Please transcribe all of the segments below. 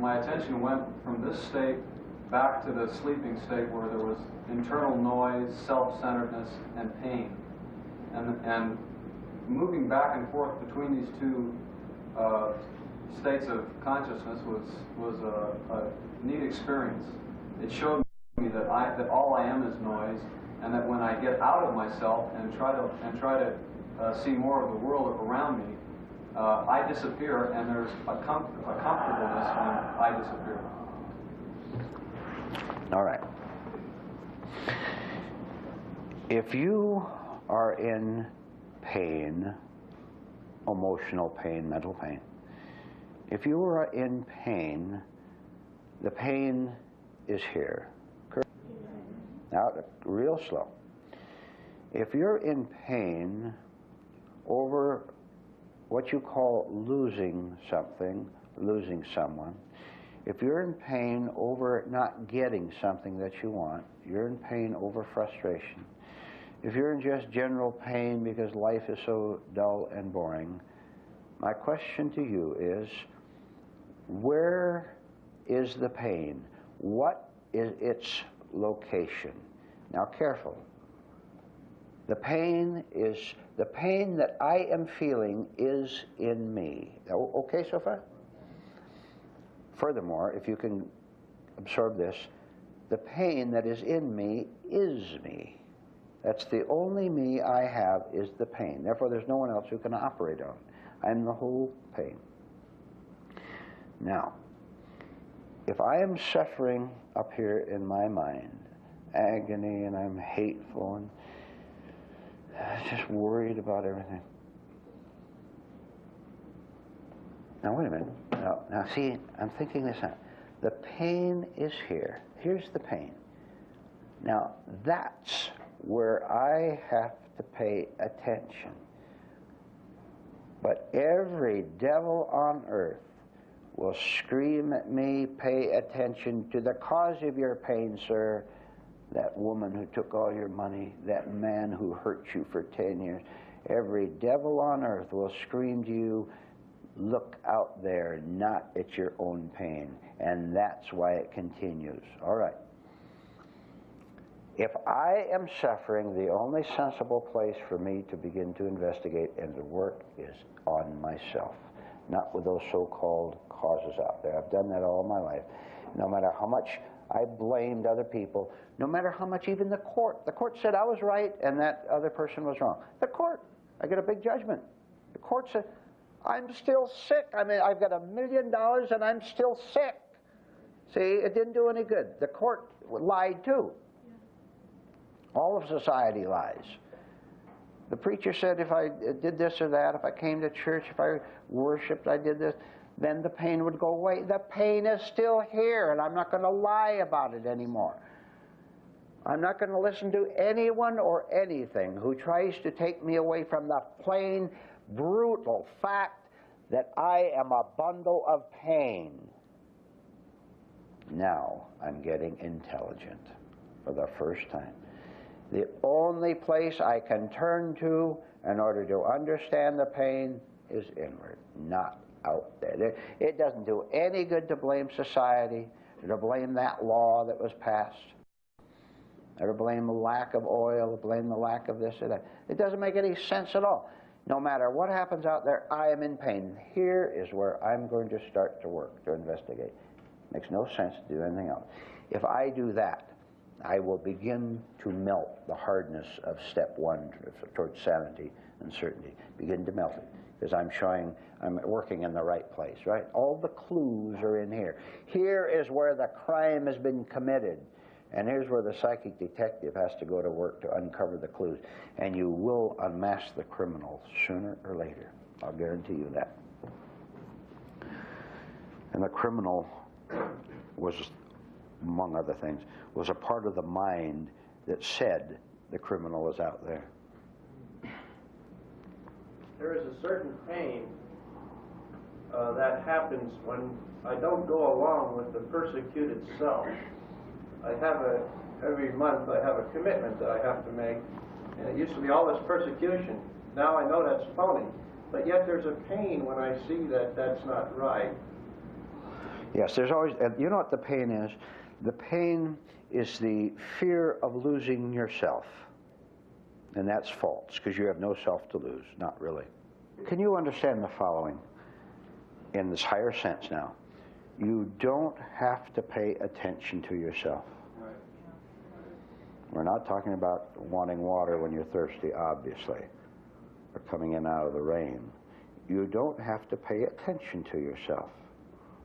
my attention went from this state back to the sleeping state where there was internal noise, self-centeredness, and pain. And moving back and forth between these two states of consciousness was a neat experience. It showed me that all I am is noise, and that when I get out of myself and try to see more of the world around me, I disappear, and there's a comfortableness when I disappear. All right. If you are in pain, emotional pain, mental pain, if you are in pain, the pain is here. Now, real slow. If you're in pain over what you call losing something, losing someone, if you're in pain over not getting something that you want, you're in pain over frustration. If you're in just general pain because life is so dull and boring, my question to you is, where is the pain? What is its location? Now, careful. The pain that I am feeling is in me. Okay so far? Furthermore, if you can absorb this, the pain that is in me is me. That's the only me I have, is the pain. Therefore, there's no one else who can operate on it. I'm the whole pain. Now, if I am suffering up here in my mind, agony, and I'm hateful, and just worried about everything. Now, wait a minute. Now, see, I'm thinking this out. The pain is here. Here's the pain. Now, that's where I have to pay attention. But every devil on earth will scream at me, pay attention to the cause of your pain, sir. That woman who took all your money, that man who hurt you for 10 years. Every devil on earth will scream to you, look out there, not at your own pain. And that's why it continues. All right. If I am suffering, the only sensible place for me to begin to investigate and to work is on myself, not with those so-called causes out there. I've done that all my life. No matter how much I blamed other people, no matter how much even the court said I was right and that other person was wrong. The court, I get a big judgment. The court said, I'm still sick. I mean, I've got $1 million and I'm still sick. See, it didn't do any good. The court lied too. All of society lies. The preacher said if I did this or that, if I came to church, if I worshiped, I did this, then the pain would go away. The pain is still here, and I'm not going to lie about it anymore. I'm not going to listen to anyone or anything who tries to take me away from the plain, brutal fact that I am a bundle of pain. Now I'm getting intelligent for the first time. The only place I can turn to in order to understand the pain is inward, not out there. It doesn't do any good to blame society, or to blame that law that was passed, or to blame the lack of oil, to blame the lack of this or that. It doesn't make any sense at all. No matter what happens out there, I am in pain. Here is where I'm going to start to work, to investigate. Makes no sense to do anything else. If I do that, I will begin to melt the hardness of step one towards sanity and certainty. Begin to melt it. Because I'm working in the right place, right? All the clues are in here. Here is where the crime has been committed. And here's where the psychic detective has to go to work to uncover the clues. And you will unmask the criminal sooner or later. I'll guarantee you that. And the criminal was, among other things, was a part of the mind that said the criminal was out there. There is a certain pain that happens when I don't go along with the persecuted self. Every month I have a commitment that I have to make, and it used to be all this persecution. Now I know that's phony, but yet there's a pain when I see that that's not right. Yes, there's always, you know what the pain is? The pain is the fear of losing yourself. And that's false, because you have no self to lose, not really. Can you understand the following in this higher sense now? You don't have to pay attention to yourself. Right. We're not talking about wanting water when you're thirsty, obviously, or coming in out of the rain. You don't have to pay attention to yourself.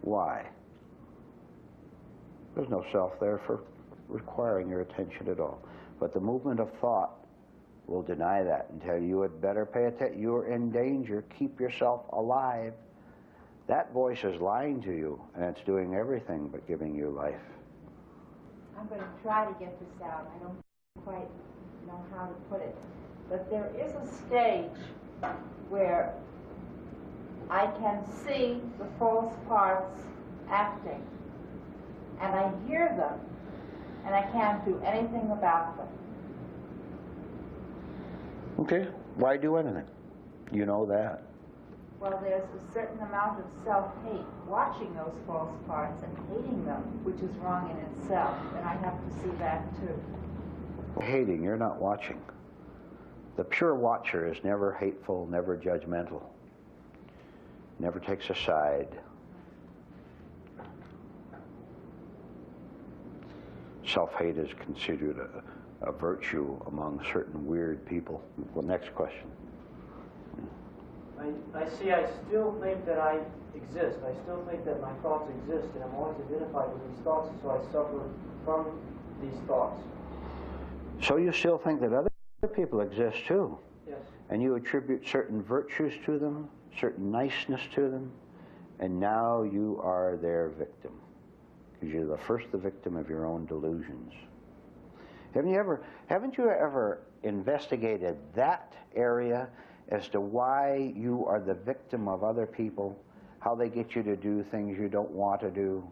Why? There's no self there for requiring your attention at all. But the movement of thought will deny that and tell you you had better pay attention. You're in danger. Keep yourself alive. That voice is lying to you, and it's doing everything but giving you life. I'm going to try to get this out. I don't quite know how to put it. But there is a stage where I can see the false parts acting, and I hear them, and I can't do anything about them. Okay, why do anything? You know that. Well, there's a certain amount of self-hate watching those false parts and hating them, which is wrong in itself, and I have to see that too. Hating, you're not watching. The pure watcher is never hateful, never judgmental, never takes a side. Self-hate is considered a virtue among certain weird people. Well, next question. I still think that I exist. I still think that my thoughts exist, and I'm always identified with these thoughts, so I suffer from these thoughts. So you still think that other people exist too? Yes. And you attribute certain virtues to them, certain niceness to them, and now you are their victim. Because you're the victim of your own delusions. Haven't you ever investigated that area as to why you are the victim of other people, how they get you to do things you don't want to do,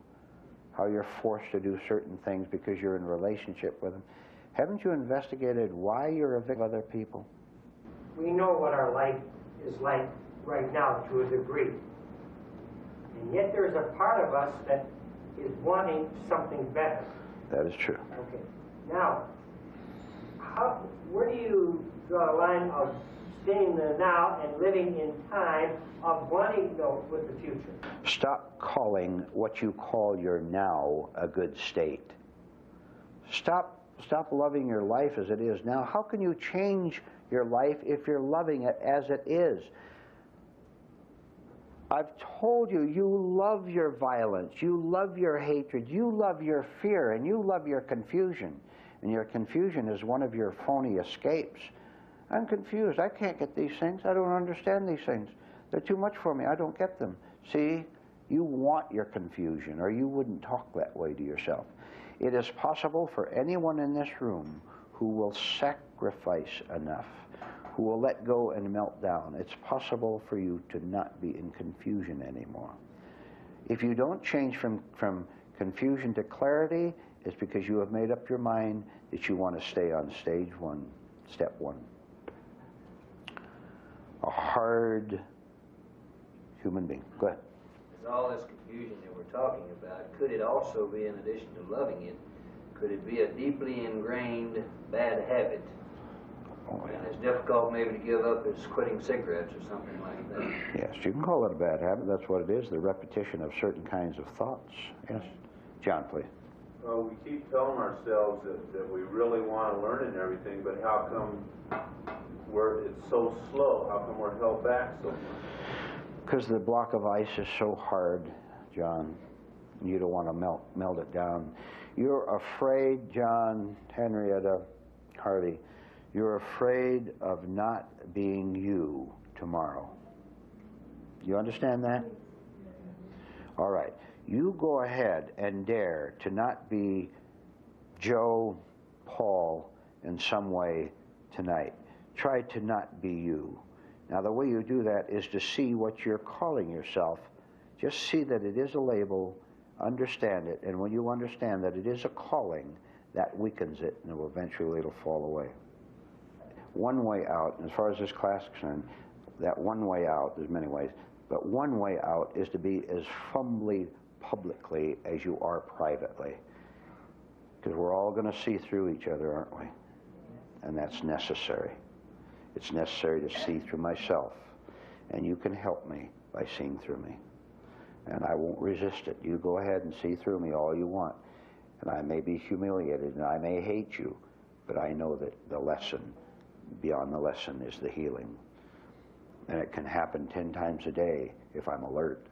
how you're forced to do certain things because you're in relationship with them? Haven't you investigated why you're a victim of other people? We know what our life is like right now to a degree. And yet there's a part of us that is wanting something better. That is true. Okay. Now, where do you draw a line of staying in the now and living in time of wanting to go with the future? Stop calling what you call your now a good state. Stop loving your life as it is now. How can you change your life if you're loving it as it is? I've told you, you love your violence, you love your hatred, you love your fear, and you love your confusion. And your confusion is one of your phony escapes. I'm confused. I can't get these things. I don't understand these things. They're too much for me. I don't get them. See, you want your confusion, or you wouldn't talk that way to yourself. It is possible for anyone in this room who will sacrifice enough, who will let go and melt down. It's possible for you to not be in confusion anymore. If you don't change from confusion to clarity, it's because you have made up your mind that you want to stay on stage one, step one. A hard human being. Go ahead. With all this confusion that we're talking about, could it also be, in addition to loving it, could it be a deeply ingrained bad habit? Oh, yeah. And it's difficult maybe to give up as quitting cigarettes or something like that. Yes, you can call it a bad habit. That's what it is, the repetition of certain kinds of thoughts. Yes. John, please. Well, we keep telling ourselves that we really want to learn and everything, but how come it's so slow? How come we're held back so much? Because the block of ice is so hard, John. You don't want to melt it down. You're afraid, John, Henrietta, Harvey, you're afraid of not being you tomorrow. You understand that? All right. You go ahead and dare to not be Joe, Paul in some way tonight. Try to not be you. Now, the way you do that is to see what you're calling yourself. Just see that it is a label, understand it, and when you understand that it is a calling, that weakens it, and eventually it'll fall away. One way out, and as far as this class is concerned, that one way out, there's many ways, but one way out is to be as humbly publicly as you are privately. Because we're all going to see through each other, aren't we? And that's necessary. It's necessary to see through myself. And you can help me by seeing through me. And I won't resist it. You go ahead and see through me all you want. And I may be humiliated and I may hate you, but I know that the lesson, beyond the lesson, is the healing. And it can happen 10 times a day if I'm alert.